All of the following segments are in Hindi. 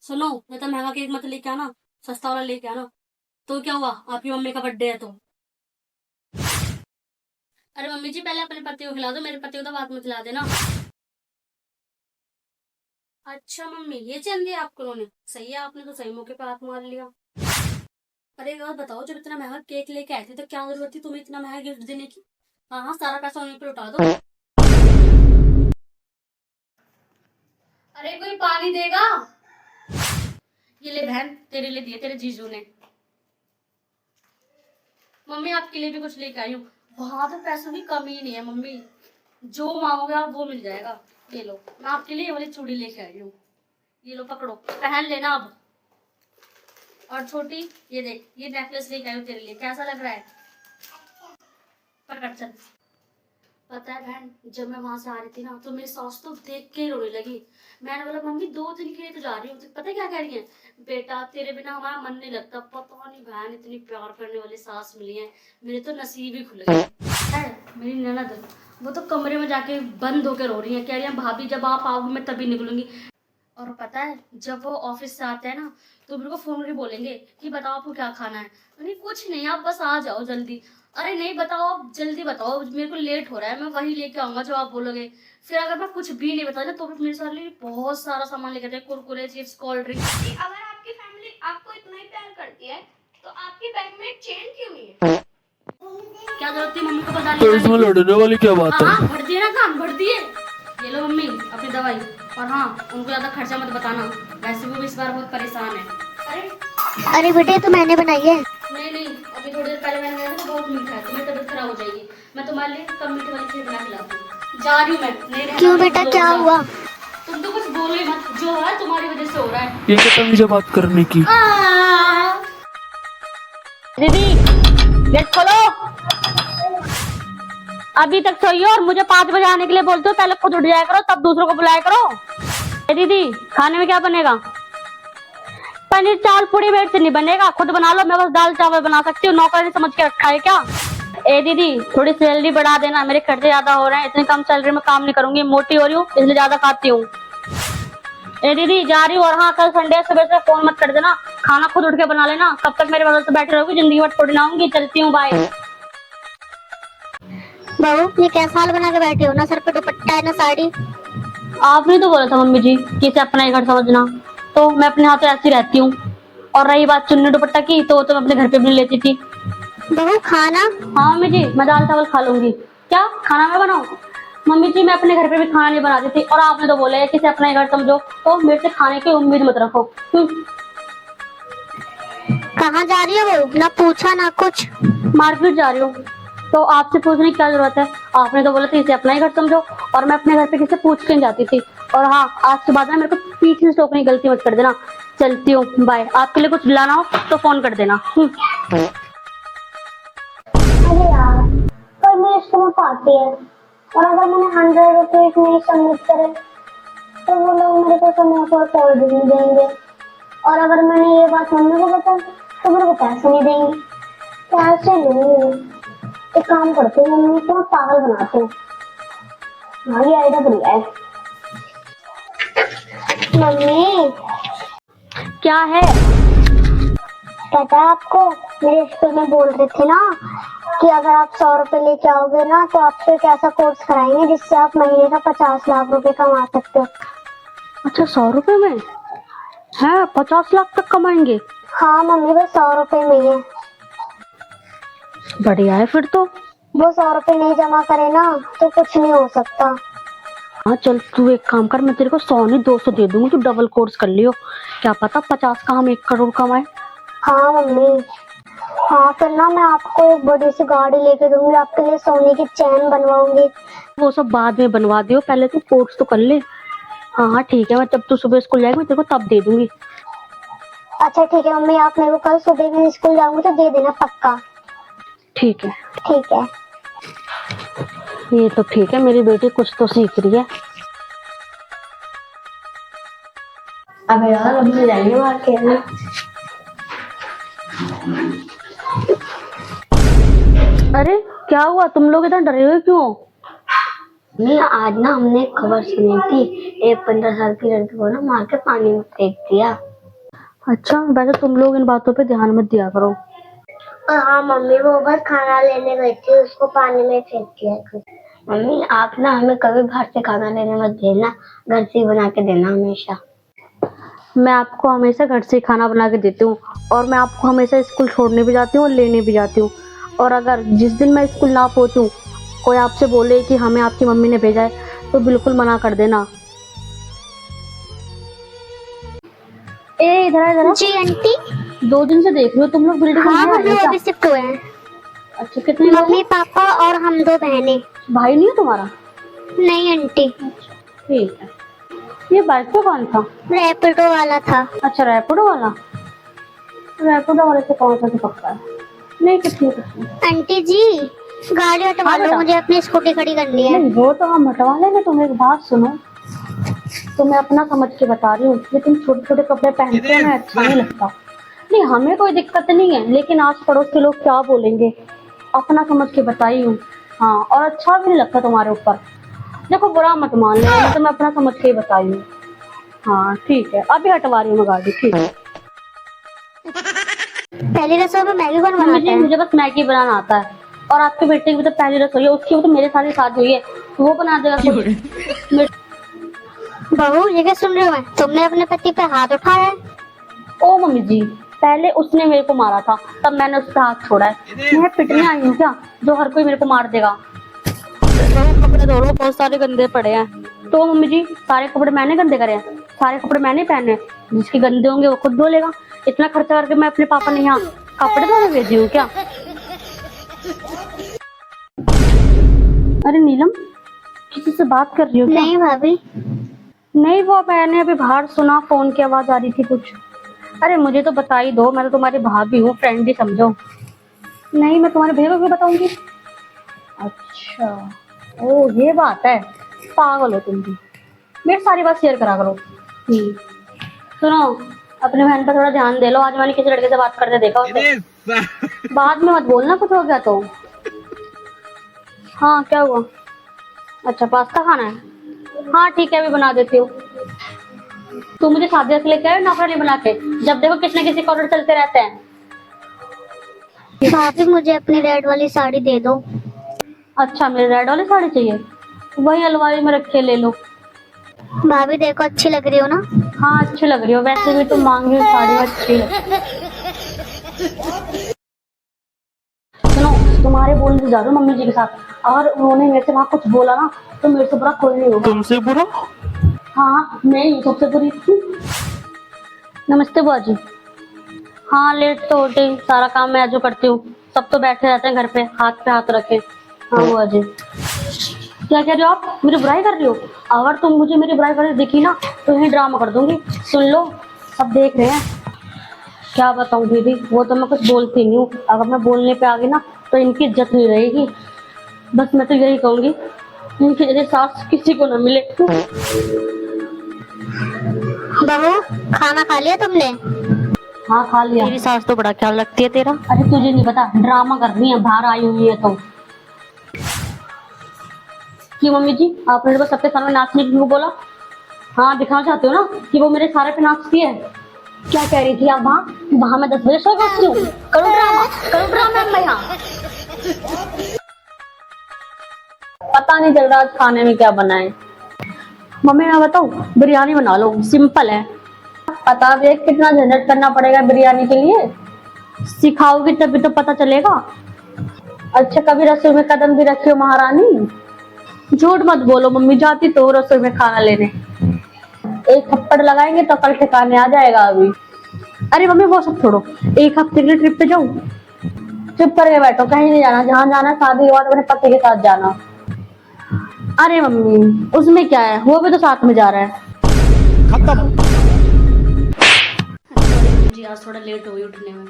सुनो, इतना महंगा केक मत लेके आना, सस्ता वाला लेके आना। तो क्या हुआ, आपकी मम्मी का बर्थडे है तो? अरे मम्मी जी, पहले अपने पति को खिला दो, मेरे पति को तो बाद में खिला देना। अच्छा मम्मी, ये चैन दिया आपको उन्होंने? सही है, आपने तो सही मौके पर हाथ मार लिया। अरे एक बात बताओ, जब इतना महंगा केक लेके आए थे तो क्या जरूरत थी तुम्हें इतना महंगा गिफ्ट देने की? हाँ हाँ, सारा पैसा उन्हीं पर उठा दो। अरे कोई पानी देगा? ये ले बहन, तेरे लिए दिए तेरे जीजू ने। मम्मी आपके लिए भी कुछ लेके आई हूँ। वहां तो पैसों की कमी ही नहीं है मम्मी, जो मांगोगे आप वो मिल जाएगा। ये लो, मैं आपके लिए ये वाली चूड़ी लेके आई हूँ। ये लो पकड़ो, पहन लेना अब। और छोटी, ये देख, ये नेकलेस लेके आई हूँ तेरे लिए, कैसा लग रहा है? पकड़ चल। पता है बहन, जब मैं वहां से आ रही थी ना तो मेरी सास तो देख के ही रोने लगी। मैंने बोला मम्मी 2 दिन के लिए तो जा रही हूँ, तो पता है क्या कह रही है? बेटा तेरे बिना हमारा मन नहीं लगता। पता नहीं बहन, इतनी प्यार करने वाली सास मिली है, मेरे तो नसीब ही खुल गए। है मेरी ननद, वो तो कमरे में जाके बंद होकर रो रही है, कह रही है भाभी जब आप आओगे मैं तभी निकलूंगी। और पता है, जब वो ऑफिस से आते हैं ना तो मेरे को फोन करके बोलेंगे कि बताओ आपको क्या खाना है। नहीं कुछ नहीं, आप बस आ जाओ जल्दी। अरे नहीं बताओ, आप जल्दी बताओ, मेरे को लेट हो रहा है, मैं वही लेके आऊंगा जो आप बोलोगे। फिर अगर मैं कुछ भी नहीं बताया ना तो फिर मेरे सारे लिए बहुत सारा सामान लेके आते हैं, कुरकुरे चिप्स कोल्ड ड्रिंक। अगर आपकी फैमिली आपको इतना ही प्यार करती है तो आपके बैग में एक चेन क्यों नहीं है? क्या जरूरत थी मम्मी को बता तो इसमें लड़ने वाली क्या बात है? हाँ भर दिए ना, काम भर दिए। ये लो मम्मी अपनी दवाई। और हाँ, उनको ज्यादा खर्चा मत बताना, वैसे भी वो इस बार बहुत परेशान है। अरे अरे बेटे, तो मैंने बनाई है। नहीं नहीं, अभी थोड़ी देर पहले मैंने खाया था, बहुत मीठा है, तुम्हें तबीयत खराब हो जाएगी। मैं तुम्हारे लिए कम मीठे वाली खीर बना के लाती हूँ। जा रही हूँ मैं, नहीं रहना। क्यों बेटा, क्या हुआ? तुम तो कुछ बोलो ही मत, जो है तुम्हारी वजह से हो रहा है। ये क्या तमीज़ है बात करने की? दीदी गेट खोलो। अभी तक सोई हो और मुझे 5 बजे आने के लिए बोलते हो, पहले खुद उठ जाया करो तब दूसरों को बुलाया करो। ए दीदी, खाने में क्या बनेगा? पनीर चावल पूड़ी मेरे से नहीं बनेगा, खुद बना लो, मैं बस दाल चावल बना सकती हूँ, नौकर ने समझ के रखा है क्या? ए दीदी, थोड़ी सैलरी बढ़ा देना, मेरे खर्चे ज्यादा हो रहे हैं, इतनी कम सैलरी में काम नहीं करूंगी, मोटी हो रही हूँ इसलिए ज्यादा खाती हूँ। ए दीदी जा रही हूँ, और हाँ कल संडे सुबह से फोन मत कर देना, खाना खुद उठ के बना लेना, कब तक मेरे बगल से बैठे रहोगी, जिंदगी भर थोड़ी ना आऊंगी, चलती हूँ, बाय। बहू, ये कैसा हाल बना के बैठे हो? ना सर पे दुपट्टा है ना साड़ी। आपने तो बोला था मम्मी जी कि इसे अपना ही घर समझना, तो मैं अपने हाथों ऐसी रहती हूँ। और रही बात चुन्नी दुपट्टा की, तो मैं अपने घर पे भी नहीं लेती थी। बहू खाना। हाँ मम्मी जी, मैं दाल चावल खा लूंगी। क्या खाना मैं बनाऊँ? मम्मी जी मैं अपने घर पे भी खाना नहीं बनाती थी, और आपने तो बोला है कि इसे अपना ही घर समझो, तो मेरे से खाने की उम्मीद मत रखो। कहाँ जा रही है बहू? ना पूछा ना कुछ। मार्केट जा रही हूँ, तो आपसे पूछने की क्या जरूरत है? आपने तो बोला था इसे अपना ही घर समझो, और मैं अपने घर पे किसी पूछ के नहीं जाती थी। और हाँ, आज के बाद ना मेरे को पीछे से टोकने की गलती मत कर देना। चलती हूँ, बाय। आपके लिए कुछ लाना हो तो फोन कर देना। अरे यार, कल मेरे स्कूल में पार्टी है, और अगर मैंने 100 रुपीज नहीं सबमिट करे तो वो लोग मेरे को समोसा और कोल्ड ड्रिंक नहीं देंगे, और अगर मैंने ये बात मम्मी को बताई तो मेरे को पैसे नहीं देंगे। कैसे लूँ? एक काम करती हूँ, मम्मी को मैं पागल बनाती हूँ। हाँ, ये आइडिया बढ़िया है। मम्मी, क्या है? पता है आपको, मेरे स्कूल में बोल रहे थे ना कि अगर आप 100 रुपए लेके आओगे ना तो आपको एक ऐसा कोर्स कराएंगे जिससे आप महीने का 50 लाख रुपए कमा सकते हो। अच्छा, 100 रुपए में है 50 लाख तक कमाएंगे? हाँ मम्मी, वो 100 रुपए में ही है। बढ़िया है फिर तो। वो 100 रुपए नहीं जमा करे ना तो कुछ नहीं हो सकता। हाँ चल, तू एक काम कर, मैं तेरे को 100 नहीं 200 दे दूंगी, तू डबल कोर्स कर लियो, क्या पता 50 का हम 1 करोड़ कमाए। हाँ मम्मी। हाँ, फिर ना मैं आपको एक बड़ी सी गाड़ी लेके दूंगी, आपके लिए सोने की चैन बनवाऊंगी। वो सब बाद में बनवा दियो, पहले तू कोर्स तो कर ले। हाँ हाँ ठीक है, मैं जब तू सुबह स्कूल जाएगी मैं तेरे को तब दे दूंगी। अच्छा ठीक है मम्मी, आप मेरे को कल सुबह में स्कूल जाऊंगी तो दे देना पक्का। ठीक है। ठीक है। ये तो ठीक है, मेरी बेटी कुछ तो सीख रही है। अब यार, अब मैं जाएंगे बाहर खेलने। अरे क्या हुआ, तुम लोग इतना डरे हुए क्यों? नहीं, आज ना हमने एक खबर सुनी थी, एक 15 साल की लड़की को ना मार के पानी में फेंक दिया। अच्छा, वैसे तुम लोग इन बातों पे ध्यान मत दिया करो। और हाँ मम्मी, वो बस खाना लेने गई थी, उसको पानी में फेंक दिया कुछ। मम्मी आप ना हमें कभी बाहर से खाना लेने मत भेजना, घर से ही बना के देना हमेशा। मैं आपको हमेशा घर से ही खाना बना के देती हूँ, और मैं आपको हमेशा स्कूल छोड़ने भी जाती हूँ और लेने भी जाती हूँ। और अगर जिस दिन मैं स्कूल ना पहुँचूँ, कोई आपसे बोले कि हमें आपकी मम्मी ने भेजा है, तो बिल्कुल मना कर देना। ए इधर आ, इधर आ। जी आंटी। 2 दिन से देख रही हो तुम लोग बिल्डिंग में हाँ नहीं आ मम्मी, रहे वो क्या? अभी शिफ्ट हुए हैं। अच्छा, कितने लोग मम्मी हैं? पापा और हम 2 बहनें। भाई नहीं है तुम्हारा? नहीं आंटी। ठीक है। ये बाइक पे कौन था? रैपिडो वाला था। अच्छा, रैपिडो वाला। रैपिडो वाले से कौन सा तो पक्का है। नहीं, कुछ नहीं। आंटी जी गाड़ी हटवा हाँ लो, बेटा। मुझे अपनी स्कूटी खड़ी करनी है। नहीं, वो तो हम हटवा लेंगे। तुम एक बात सुनो, तो मैं अपना समझ के बता रही हूँ, ये तुम छोटे छोटे कपड़े पहनते हो ना, अच्छा नहीं लगता। नहीं, हमें कोई दिक्कत नहीं है, लेकिन आस पड़ोस के लोग क्या बोलेंगे, अपना समझ के बताई हूँ। हाँ, और अच्छा भी नहीं लगता तुम्हारे ऊपर। देखो, बुरा मत मान लेना, तो मैं अपना समझ के ही बताई हूँ। हाँ ठीक है, अभी हटवा रही हूँ मैं गाड़ी। ठीक है। पहली रसोई में मैगी कौन मम्मी बनाता जी, है? मुझे बस मैगी बनाना आता है। और आपके बेटे की भी तो पहली रसोई है, उसकी भी तो मेरे साथ ही शादी हुई है, वो बना देगा कुछ। बहू ये क्या सुन रही हूँ मैं, तुमने अपने पति पे हाथ उठाया है? ओ मम्मी जी, पहले उसने मेरे को मारा था, तब मैंने उसका हाथ छोड़ा है। मैं पिटने आई हूँ क्या, जो हर कोई मेरे को मार देगा? कपड़े धो लो, बहुत सारे गंदे पड़े हैं। तो मम्मी जी, सारे कपड़े मैंने गंदे करे हैं? सारे कपड़े मैंने पहने हैं, जिसके गंदे होंगे वो खुद धो लेगा। इतना खर्चा करके मैं अपने पापा ने यहाँ कपड़े धोने भेजी हूँ क्या? अरे नीलम, किसी से बात कर रही हो क्या? नहीं भाभी। नहीं, वो मैंने अभी बाहर सुना, फोन की आवाज आ रही थी कुछ। अरे मुझे तो बता ही दो, मैं तो तुम्हारी भाभी हूँ, फ्रेंड ही समझो। नहीं, मैं तुम्हारे भैया को क्यों बताऊंगी? अच्छा, ओ ये बात है। पागल हो तुम भी, मेरी सारी बात शेयर करा करो। सुनो, अपनी बहन पर थोड़ा ध्यान दे लो। आज मैंने किसी लड़के से बात करते देखा उसे। बाद में मत बोलना कुछ हो गया तो। हाँ, क्या हुआ? अच्छा, पास्ता खाना है? हाँ ठीक है, अभी बना देती हूँ। तू मुझे शादी से लेके आए नौकरानी बना के, जब देखो किसी न किसी ऑर्डर चलते रहते हैं। भाभी मुझे अपनी रेड वाली साड़ी दे दो। अच्छा, मेरे रेड वाली साड़ी चाहिए? वही अलमारी में रखे, ले लो। भाभी देखो अच्छी लग रही हो ना? हाँ अच्छी लग रही हो, वैसे भी तुम मांग रही हो साड़ी अच्छी लगती। सुनो, तुम्हारे बोलने से जा रही हूँ मम्मी जी के साथ, अगर उन्होंने मेरे से वहाँ कुछ बोला ना, तो मेरे से बुरा कोई नहीं होगा। तुमसे बुरा? हाँ, मैं ही सबसे बुरी थी। नमस्ते बुआ जी। हाँ, लेट तो होते ही, सारा काम मैं जो करती हूँ। सब तो बैठे रहते हैं घर पे हाथ रखे। हाँ बुआ जी। क्या कह रहे हो आप, मेरी बुराई कर रही हो? अगर तुम मुझे मेरी बुराई करते दिखी ना, तो यही ड्रामा कर दूंगी। सुन लो, सब देख रहे हैं। क्या बताऊं दीदी, वो तो मैं कुछ बोलती नहीं हूँ। अगर मैं बोलने पे आ गई ना, तो इनकी इज्जत नहीं रहेगी। बस मैं तो यही कहूंगी, इनकी जैसे सास किसी को ना मिले। बहू खाना खा लिया तुमने? हाँ खा लिया। तेरी सास तो बड़ा ख्याल रखती है तेरा। अरे तुझे नहीं पता, ड्रामा कर रही है, बाहर आई हुई है तो। क्यों मम्मी जी, आपने तो सबके सामने नाचने को बोला? हाँ, दिखाना चाहते हो ना कि वो मेरे सारे पे नाचती है? क्या कह रही थी आप वहाँ मैं 10 बजे सो जाती हूँ? करूँ ड्रामा मैं यहाँ? पता नहीं चल रहा आज खाने में क्या बनाए। मम्मी मैं बताऊँ, बिरयानी बना लो, सिंपल है। पता भी है कितना झंझट करना पड़ेगा बिरयानी के लिए। सिखाओगी तभी तो पता चलेगा। अच्छा, कभी रसोई में कदम भी रखी हो महारानी? झूठ मत बोलो मम्मी, जाती तो रसोई में खाना लेने। एक थप्पड़ लगाएंगे तो कल ठिकाने आ जाएगा अभी। अरे मम्मी वो सब छोड़ो, एक हफ्ते के लिए ट्रिप पे जाऊं? चुप करके बैठो, कहीं नहीं जाना। जहाँ जाना शादी के बाद अपने पति के साथ जाना। अरे मम्मी उसमें क्या है, वो भी तो साथ में जा रहा है। खत्म। जी आज थोड़ा लेट हुई उठने में।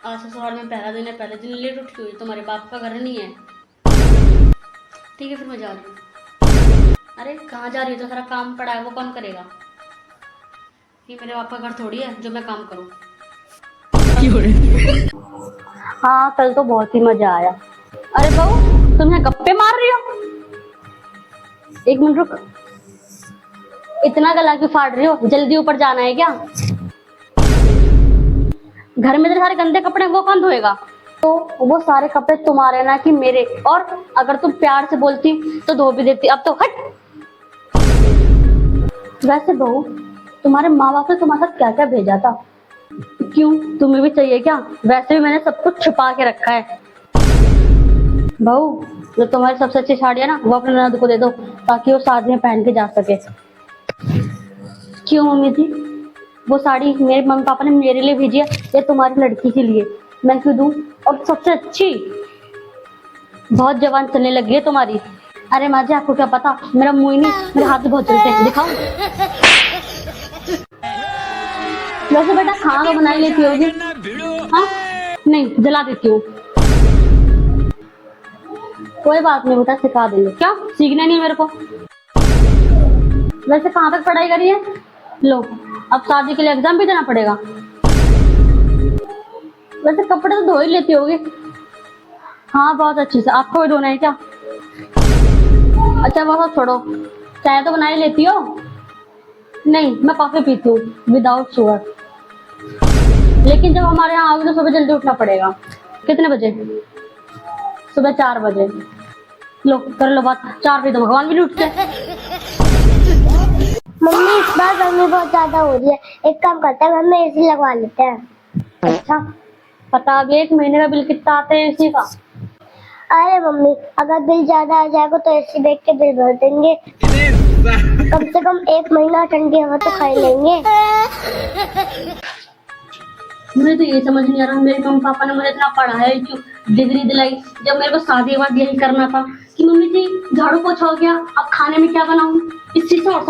आज ससुराल में पहला दिन है, पहले दिन लेट उठी हुई। तुम्हारे बाप का घर नहीं है। ठीक है, फिर मैं जा रही हूँ। अरे कहाँ जा रही हो? तो सारा काम पड़ा है, वो कौन करेगा? ये मेरे बाप का घर थोड़ी है जो मैं काम करूँ। हाँ, कल तो बहुत ही मजा आया। अरे बहू, तुम यहाँ गप्पे मार रही हो? एक मिनट रुक। इतना गला क्यों फाड़ रही हो? जल्दी ऊपर जाना है क्या? घर में तेरे सारे गंदे कपड़े हैं, वो कौन धोएगा? तो वो सारे कपड़े तुम्हारे ना कि मेरे, और अगर तुम प्यार से बोलती तो धो भी देती। अब तो हट। वैसे बहू, तुम्हारे माँ बाप ने तुम्हारे साथ क्या क्या भेजा था? क्यों, तुम्हें भी चाहिए क्या? वैसे भी मैंने सब कुछ छुपा के रखा है। बहू, जो तुम्हारी सबसे अच्छी साड़ी है ना, वो अपने ननद को दे दो ताकि वो शादी में पहन के जा सके। क्यों मम्मी जी? वो साड़ी मेरे मम्मी पापा ने मेरे लिए भेजी है या तुम्हारी लड़की के लिए? मैं क्यों दूं? और सबसे अच्छी, बहुत जवान चलने लगी है तुम्हारी। अरे माँ जी, आपको क्या पता, मेरा मुंह ही नहीं, मेरे हाथ भी बहुत चलते हैं। दिखाओ। वैसे बेटा खाना तो बना ही लेती होगी? हाँ, नहीं जला देती हूँ। कोई बात नहीं बेटा, सिखा देंगे। क्या सीखना नहीं है मेरे को? वैसे कहाँ तक पढ़ाई करी है? लो, अब शादी के लिए एग्जाम भी देना पड़ेगा। वैसे कपड़े तो धो ही लेती होगी? हाँ बहुत अच्छे से। आपको भी धोना है क्या? अच्छा वो सब छोड़ो, चाय तो बना ही लेती हो? नहीं, मैं कॉफी पीती हूँ विदाउट शुगर। लेकिन जब हमारे यहाँ आओगे तो सुबह जल्दी उठना पड़ेगा। कितने बजे? सुबह 4 बजे। लो कर लो बात, 4 बजे तो भगवान भी नहीं उठते। मम्मी इस बार गर्मी बहुत ज्यादा हो रही है, एक काम करते हैं घर में एसी लगवा लेते हैं। अच्छा, पता अभी 1 महीने का बिल कितना आता है एसी का? अरे मम्मी, अगर बिल ज्यादा आ जाएगा तो एसी देख के बिल भर देंगे। कम से कम 1 महीना ठंडी हवा तो खा ही लेंगे। मुझे तो ये समझ नहीं आ रहा, मेरे मम्मी पापा ने मुझे इतना पढ़ाया क्यों, डिग्री दिलाई, जब मेरे को शादी के बाद यही करना था कि मम्मी जी झाड़ू पोछा हो गया, अब खाने में क्या बनाऊं, इस चीज से और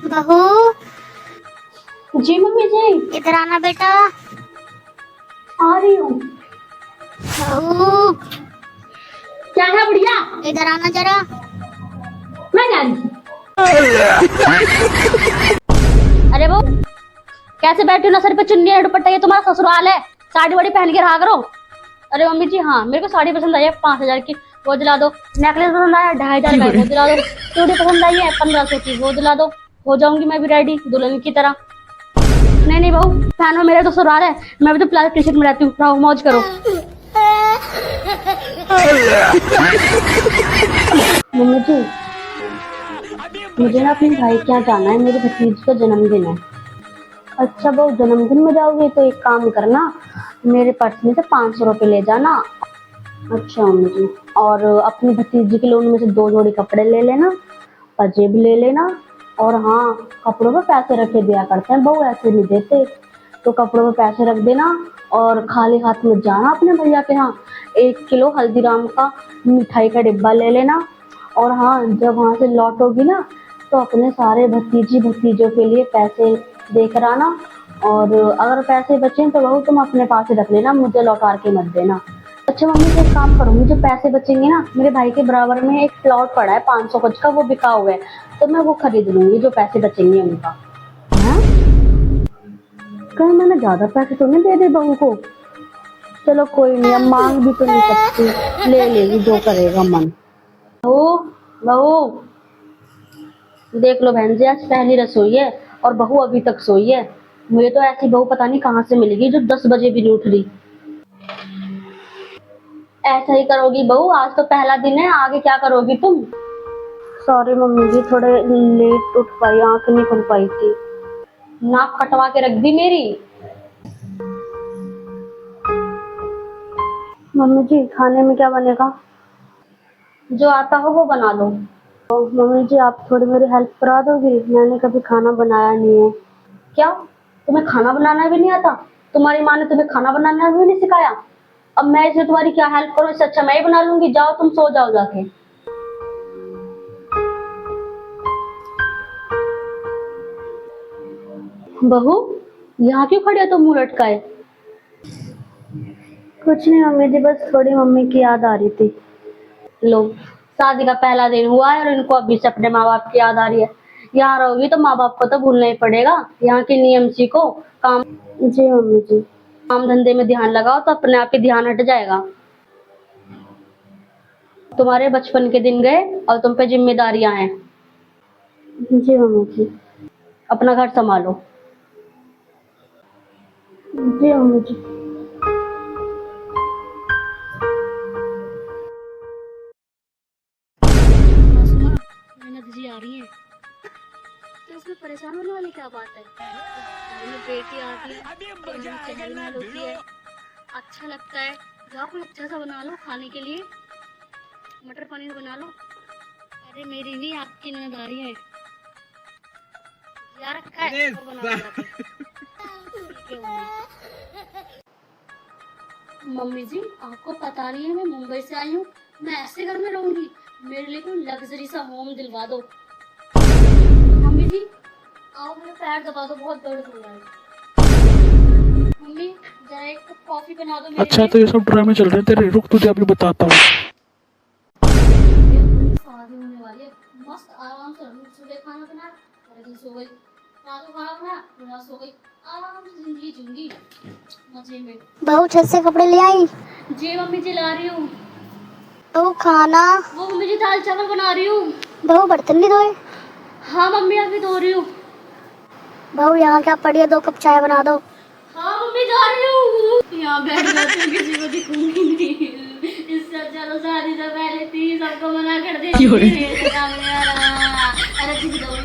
बहू, जी मम्मी जी। इधर आना बेटा। आ रही हूँ। बहू, क्या है बुढ़िया? इधर आना जरा। मैं जा रही। अरे वो कैसे बैठी हो ना, सर पे चुन्नी है, दुपट्टा, ये तुम्हारा ससुराल है, साड़ी वाड़ी पहन के रहा करो। अरे मम्मी जी हाँ, मेरे को साड़ी पसंद आई है 5000 की, वो दिला दो। नेकलेस पसंद आया 2500 का, वो दिला दो। चूड़ी पसंद आई है 1500 की, वो दिला दो। हो जाऊंगी मैं भी रेडी दुल्हन की तरह। नहीं नहीं बहू, फैन में मेरा तो ससुराल है, मैं भी तो प्लास्टिक टी शर्ट में रहती हूँ, रहो मौज करो। मम्मी जी, मुझे ना अपने भाई के यहाँ जाना है, मेरे भतीजी का जन्मदिन है। अच्छा बहू, जन्मदिन में जाओगे तो एक काम करना, मेरे पर्स में से 500 रुपये ले जाना। अच्छा मम्मी जी, और अपनी भतीजी के लिए उनमें से 2 जोड़ी कपड़े ले लेना, पंजेब ले लेना। और हाँ, कपड़ों पे पैसे रखे दिया करते हैं बहू, ऐसे नहीं देते, तो कपड़ों पे पैसे रख देना। और खाली हाथ में जाना अपने भैया के यहाँ, 1 किलो हल्दीराम का मिठाई का डिब्बा ले लेना। और हाँ, जब वहाँ से लौटोगी ना तो अपने सारे भतीजों के लिए पैसे देकर आना। और अगर पैसे बचे तो बहू तुम अपने पास ही रख लेना, मुझे लौटा के मत देना। अच्छा मम्मी, एक काम करूंगी, जो पैसे बचेंगे ना, मेरे भाई के बराबर में एक प्लॉट पड़ा है 500 गज का, वो बिका हुआ है, तो मैं वो खरीद लूंगी, जो पैसे बचेंगे उनका। हाँ? कहीं मैंने ज्यादा पैसे तो नहीं दे दे बहू को? चलो कोई नहीं, अब मांग भी तो नहीं सकती, ले लेगी जो करेगा मन। बहू बहू, देख लो बहन जी, आज पहली रसोई है और बहू अभी तक सोई है। मुझे तो ऐसी बहू पता नहीं कहाँ से मिलेगी जो 10 बजे भी नहीं उठ रही। ऐसा ही करोगी बहू, आज तो पहला दिन है, आगे क्या करोगी तुम? सॉरी मम्मी जी, थोड़े लेट उठ पाई, आंख नहीं खुल पाई थी। नाक कटवा के रख दी मेरी। मम्मी जी खाने में क्या बनेगा? जो आता हो वो बना लो। तो मम्मी जी आप थोड़ी मेरी हेल्प करा दोगी, मैंने कभी खाना बनाया नहीं है। क्या तुम्हें खाना बनाना भी नहीं आता? तुम्हारी माँ ने तुम्हें खाना बनाना भी नहीं सिखाया? अब मैं इसमें तुम्हारी क्या हेल्प करूँ, इससे अच्छा मैं ही बना लूंगी। जाओ तुम सो जाओ जाके। बहू यहाँ क्यों खड़ी हो तुम मुंह लटकाए? कुछ नहीं मम्मी जी, बस थोड़ी मम्मी की याद आ रही थी। लो, शादी का पहला दिन हुआ है और इनको अभी से अपने माँ बाप की याद आ रही है। यहाँ रहोगी तो माँ बाप को तो भूलना ही पड़ेगा, यहाँ के नियम सीखो। काम जी मम्मी जी, काम धंधे में ध्यान लगाओ तो अपने आप ही ध्यान हट जाएगा। तुम्हारे बचपन के दिन गए और तुम पे जिम्मेदारियां हैं। जी मम्मी जी। अपना घर संभालो। जी मम्मी जी। सुमा, मेहनत जी आ रही है तो इसमें परेशान होने वाली क्या बात है। घर में बेटी आती है तो घर में चहल पहल होती है, अच्छा लगता है। जाओ कोई अच्छा सा बना लो खाने के लिए, मटर पनीर बना लो। अरे मेरी नहीं, आपकी ननद आ रही है यार, रखा है वो बना के लाते हैं। ठीक है मम्मी जी, आपको पता नहीं है मैं मुंबई से आई हूँ, मैं ऐसे घर में रहूंगी, मेरे लिए कोई लग्जरी सा होम दिलवा दो। मम्मी जी आओ, मेरा पैर दबा दो, बहुत दर्द हो रहा है। मम्मी जरा एक कप कॉफी बना दो मेरे अच्छा लिए। तो ये सब ड्रामे चल रहे हैं तेरे, रुक तुझे अभी बताता हूँ। शादी होने वाली है, मस्त आराम से रहूंगी। सुबह खाना बना, फिर सो गई, रात को खाना बना, फिर सो गई, आराम से जिंदगी जीऊंगी मजे में। बहू छत से कपड़े ले आई। जी मम्मी जी ला रही हूँ। बहू खाना। वो मम्मी जी दाल चावल बना रही हूँ। बहू बर्तन नहीं धोए। हाँ मम्मी अभी धो रही हूँ। बहू यहाँ क्या पड़ी है, 2 कप चाय बना दो। हाँ मम्मी जा रही हूँ। यहाँ बैठ जाती हूँ, किसी को दिखूंगी नहीं। इससे अच्छा तो शादी से पहले थी, सबको मना कर देती। अरे दिख दो